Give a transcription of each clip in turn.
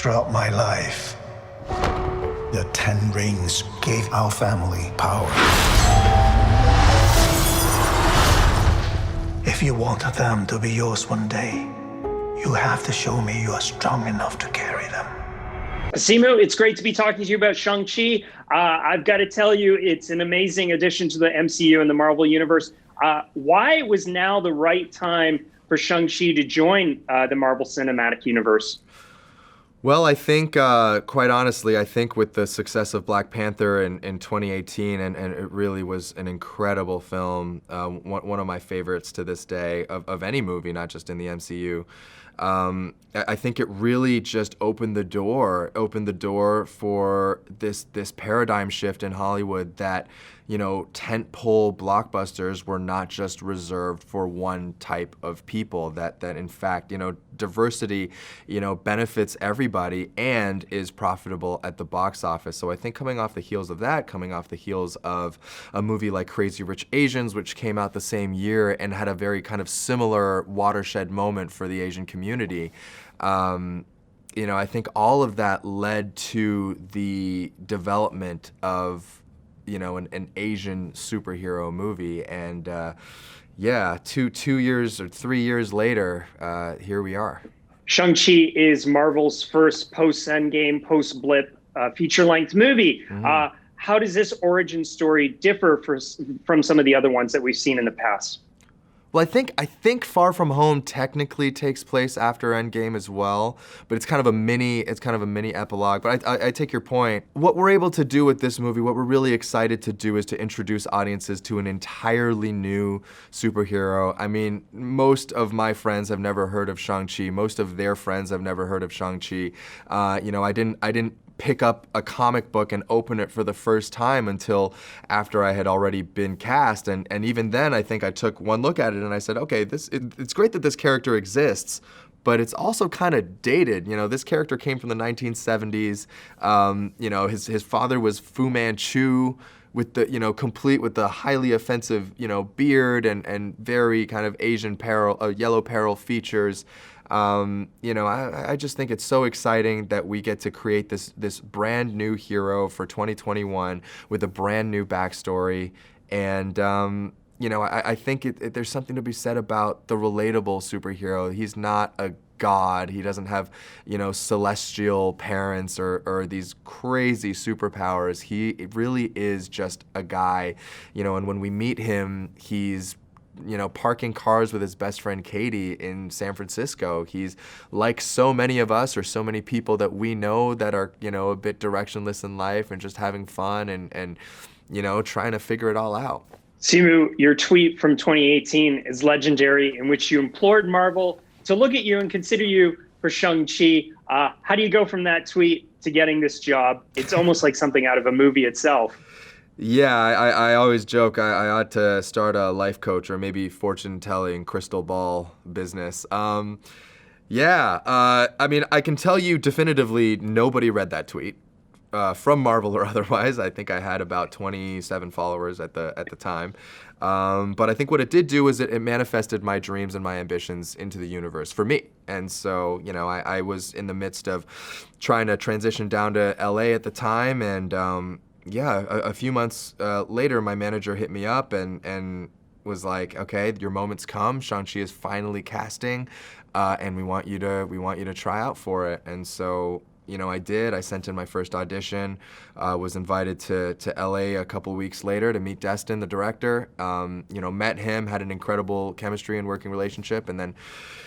Throughout my life, the 10 rings gave our family power. If you want them to be yours one day, you have to show me you are strong enough to carry them. SIMU, it's great to be talking to you about Shang-Chi. I've got to tell you, it's an amazing addition to the MCU and the Marvel Universe. Why was now the right time for Shang-Chi to join the Marvel Cinematic Universe? Well, I think, quite honestly, I think with the success of Black Panther in 2018, and it really was an incredible film, one of my favorites to this day of any movie, not just in the MCU. I think it really just opened the door for this paradigm shift in Hollywood that, you know, tentpole blockbusters were not just reserved for one type of people, that in fact, you know, diversity, you know, benefits everybody and is profitable at the box office. So I think coming off the heels of that, coming off the heels of a movie like Crazy Rich Asians, which came out the same year and had a very kind of similar watershed moment for the Asian community, you know, I think all of that led to the development of, you know, an Asian superhero movie. And yeah, two years or 3 years later, here we are. Shang-Chi is Marvel's first post-Endgame, post-Blip feature-length movie. Mm-hmm. How does this origin story differ from some of the other ones that we've seen in the past? Well, I think Far From Home technically takes place after Endgame as well, but it's kind of a mini epilogue. But I take your point. What we're able to do with this movie, what we're really excited to do, is to introduce audiences to an entirely new superhero. I mean, most of my friends have never heard of Shang-Chi. Most of their friends have never heard of Shang-Chi. You know, I didn't pick up a comic book and open it for the first time until after I had already been cast. And even then, I think I took one look at it and I said, okay, it's great that this character exists, but it's also kind of dated. You know, this character came from the 1970s. You know, his father was Fu Manchu, with the, you know, complete with the highly offensive, you know, beard and very kind of Asian yellow peril features. You know, I just think it's so exciting that we get to create this brand new hero for 2021 with a brand new backstory. And, you know, I think there's something to be said about the relatable superhero. He's not a god. He doesn't have, you know, celestial parents or these crazy superpowers. He really is just a guy, you know, and when we meet him, he's, you know, parking cars with his best friend Katie in San Francisco. He's like so many of us, or so many people that we know that are, you know, a bit directionless in life and just having fun and you know, trying to figure it all out. SIMU, your tweet from 2018 is legendary, in which you implored Marvel to look at you and consider you for Shang-Chi. How do you go from that tweet to getting this job? It's almost like something out of a movie itself. Yeah, I always joke I ought to start a life coach or maybe fortune-telling crystal ball business. Yeah, I mean, I can tell you definitively nobody read that tweet, from Marvel or otherwise. I think I had about 27 followers at the time. But I think what it did do is it manifested my dreams and my ambitions into the universe for me. And so, you know, I was in the midst of trying to transition down to LA at the time, and yeah, a few months later, my manager hit me up and was like, "Okay, your moment's come. Shang-Chi is finally casting, and we want you to try out for it." And so, you know, I did. I sent in my first audition. Was invited to LA a couple weeks later to meet Destin, the director. You know, met him, had an incredible chemistry and working relationship, and then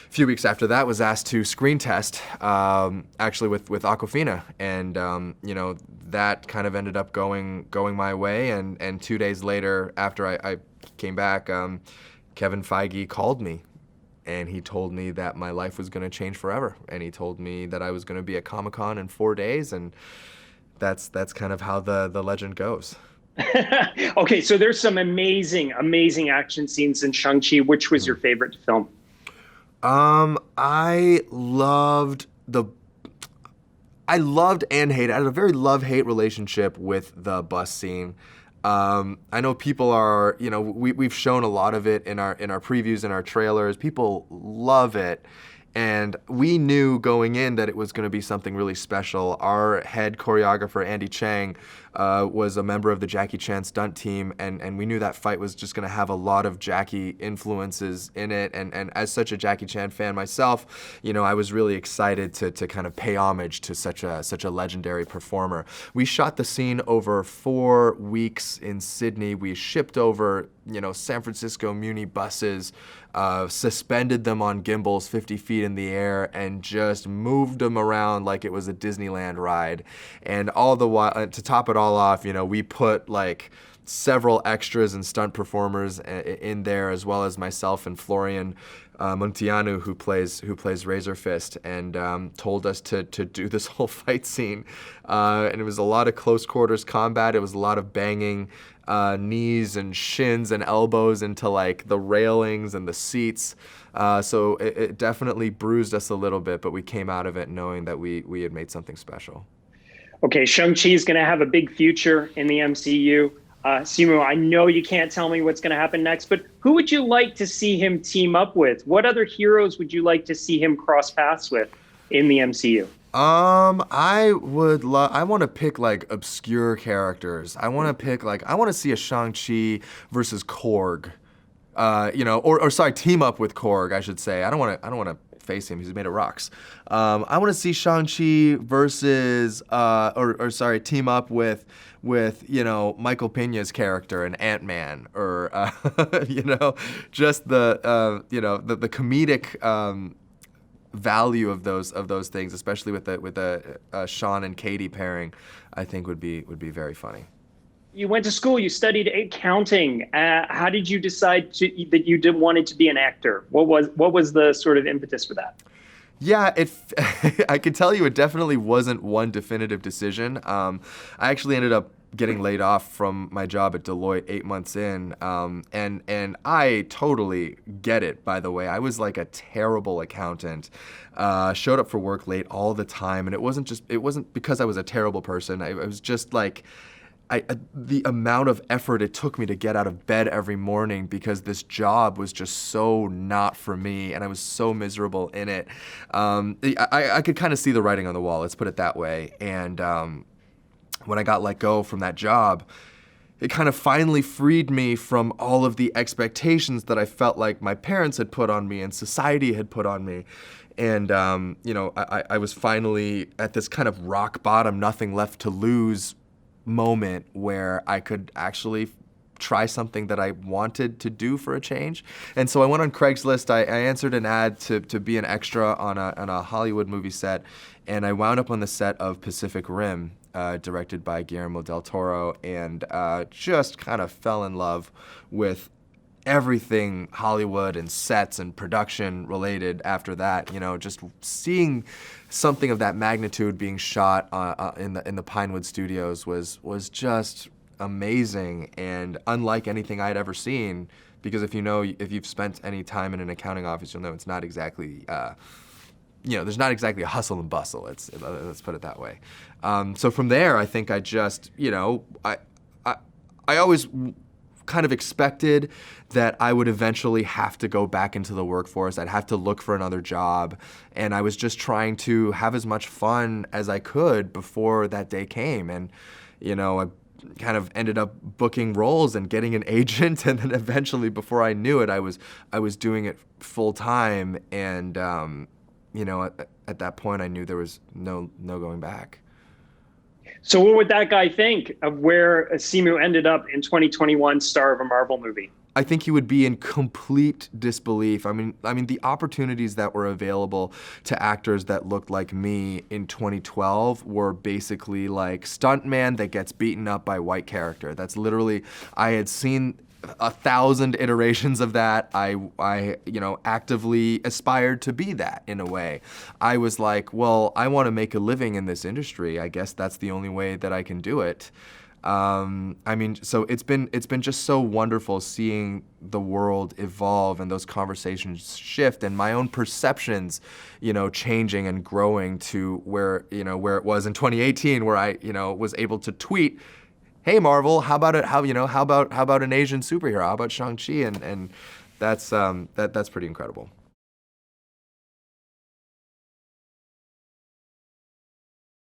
a few weeks after that was asked to screen test, actually with Awkwafina, and you know, that kind of ended up going my way. And 2 days later, after I came back, Kevin Feige called me. And he told me that my life was going to change forever. And he told me that I was going to be at Comic-Con in 4 days. And that's kind of how the legend goes. Okay, so there's some amazing action scenes in Shang-Chi. Which was your favorite film? I loved and hated. I had a very love-hate relationship with the bus scene. I know people are, you know, we've shown a lot of it in our previews and our trailers. People love it. And we knew going in that it was going to be something really special. Our head choreographer, Andy Chang, was a member of the Jackie Chan stunt team, and we knew that fight was just going to have a lot of Jackie influences in it. And as such a Jackie Chan fan myself, I was really excited to kind of pay homage to such a legendary performer. We shot the scene over 4 weeks in Sydney. We shipped over, San Francisco Muni buses, suspended them on gimbals 50 feet in the air, and just moved them around like it was a Disneyland ride. And all the while, to top it all off, we put like several extras and stunt performers in there, as well as myself and Florian Munteanu, who plays Razor Fist, and told us to do this whole fight scene. And it was a lot of close quarters combat. It was a lot of banging knees and shins and elbows into like the railings and the seats. So it definitely bruised us a little bit, but we came out of it knowing that we had made something special. Okay, Shang-Chi is going to have a big future in the MCU. SIMU, I know you can't tell me what's going to happen next, but who would you like to see him team up with? What other heroes would you like to see him cross paths with in the MCU? I want to pick like obscure characters. I want to see a Shang-Chi versus Korg. Team up with Korg, I should say. I don't want to face him. He's made of rocks. I want to see Shang-Chi versus, team up with Michael Pena's character in Ant-Man, or just the comedic value of those things, especially with the Sean and Katie pairing, I think would be very funny. You went to school, you studied accounting. How did you decide that you wanted to be an actor? What was the sort of impetus for that? Yeah, I can tell you it definitely wasn't one definitive decision. I actually ended up getting laid off from my job at Deloitte 8 months in, and I totally get it, by the way. I was like a terrible accountant, showed up for work late all the time, and it wasn't because I was a terrible person. I was just like, the amount of effort it took me to get out of bed every morning because this job was just so not for me, and I was so miserable in it. I could kind of see the writing on the wall, let's put it that way. And when I got let go from that job, it kind of finally freed me from all of the expectations that I felt like my parents had put on me and society had put on me. And, I was finally at this kind of rock bottom, nothing left to lose moment where I could actually try something that I wanted to do for a change. And so I went on Craigslist. I answered an ad to be an extra on a Hollywood movie set, and I wound up on the set of Pacific Rim, directed by Guillermo del Toro, and just kind of fell in love with everything Hollywood and sets and production related after that. Just seeing something of that magnitude being shot in the Pinewood Studios was just amazing and unlike anything I'd ever seen. Because if you've spent any time in an accounting office, you'll know it's not exactly there's not exactly a hustle and bustle. Let's put it that way. So from there, I think I just I always kind of expected that I would eventually have to go back into the workforce. I'd have to look for another job. And I was just trying to have as much fun as I could before that day came. And, I kind of ended up booking roles and getting an agent. And then eventually, before I knew it, I was doing it full time. And, at that point, I knew there was no going back. So what would that guy think of where SIMU ended up in 2021, star of a Marvel movie? I think he would be in complete disbelief. I mean, the opportunities that were available to actors that looked like me in 2012 were basically like stuntman that gets beaten up by white character. That's literally, I had seen 1,000 iterations of that. I actively aspired to be that in a way. I was like, well, I want to make a living in this industry. I guess that's the only way that I can do it. So it's been just so wonderful seeing the world evolve and those conversations shift and my own perceptions, changing and growing to where it was in 2018, where I, was able to tweet, "Hey Marvel, how about an Asian superhero? How about Shang-Chi?" And that's pretty incredible.